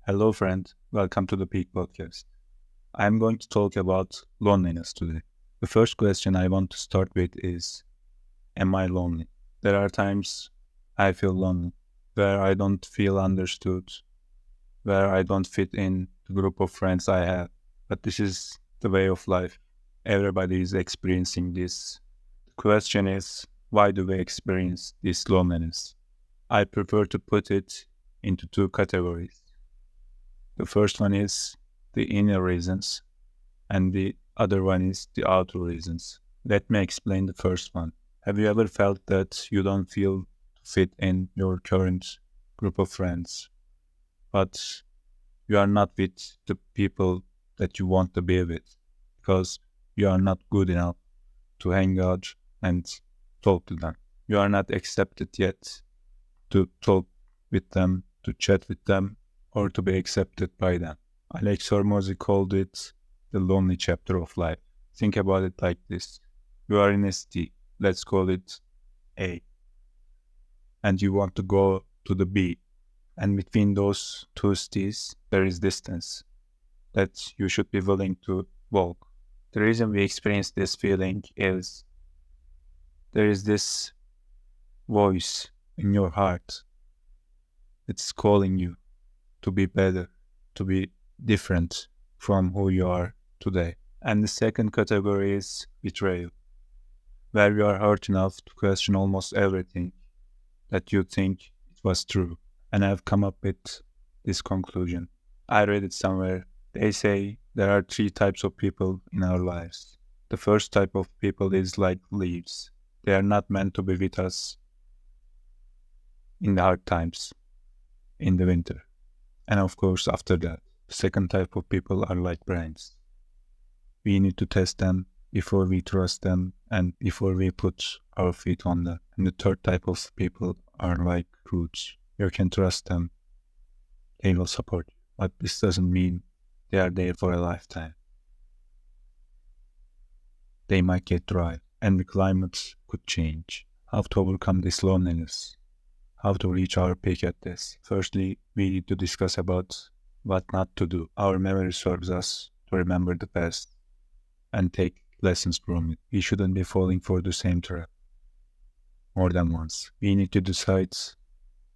Hello, friend. Welcome to the Peak Podcast. I'm going to talk about loneliness today. The first question I want to start with is: am I lonely? There are times I feel lonely, where I don't feel understood, where I don't fit in the group of friends I have. But this is the way of life. Everybody is experiencing this. The question is: why do we experience this loneliness? I prefer to put it into two categories. The first one is the inner reasons, and the other one is the outer reasons. Let me explain the first one. Have you ever felt that you don't feel fit in your current group of friends, but you are not with the people that you want to be with because you are not good enough to hang out and talk to them? You are not accepted yet to talk with them, to chat with them, or to be accepted by them. Alex Hormozzi called it the lonely chapter of life. Think about it like this. You are in a city, let's call it A, and you want to go to the B. And between those two cities, there is distance that you should be willing to walk. The reason we experience this feeling is there is this voice in your heart that's calling you to be better, to be different from who you are today. And the second category is betrayal, where you are hurt enough to question almost everything that you think it was true. And I've come up with this conclusion. I read it somewhere. They say there are three types of people in our lives. The first type of people is like leaves. They are not meant to be with us in the hard times, in the winter. And of course, after that, the second type of people are like brains. We need to test them before we trust them and before we put our feet on them. And the third type of people are like roots. You can trust them. They will support you. But this doesn't mean they are there for a lifetime. They might get dry and the climate could change. How to overcome this loneliness? How to reach our peak at this? Firstly, we need to discuss about what not to do. Our memory serves us to remember the past and take lessons from it. We shouldn't be falling for the same trap more than once. We need to decide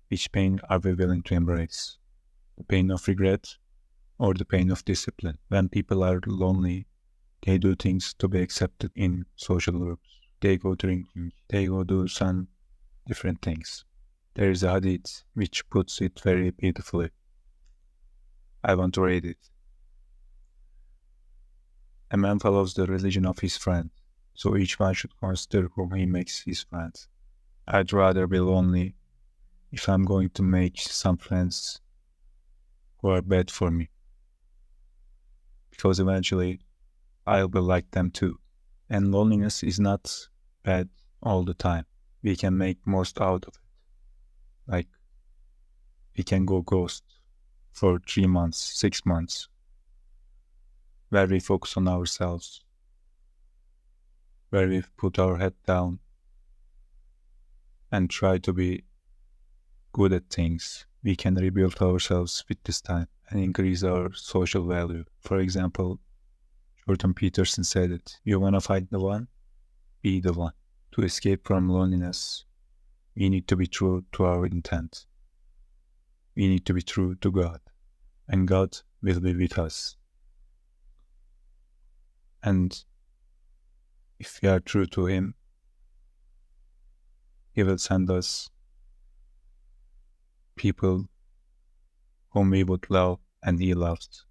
which pain are we willing to embrace. The pain of regret or the pain of discipline. When people are lonely, they do things to be accepted in social groups. They go drinking, they go do some different things. There is a hadith which puts it very beautifully. I want to read it. A man follows the religion of his friend, so each one should consider whom he makes his friends. I'd rather be lonely if I'm going to make some friends who are bad for me, because eventually I'll be like them too. And loneliness is not bad all the time. We can make most out of it. Like, we can go ghost for 3 months, 6 months, where we focus on ourselves, where we put our head down and try to be good at things. We can rebuild ourselves with this time and increase our social value. For example, Jordan Peterson said it: you want to find the one? Be the one. To escape from loneliness, we need to be true to our intent. We need to be true to God, and God will be with us. And if we are true to Him, He will send us people whom we would love and He loves.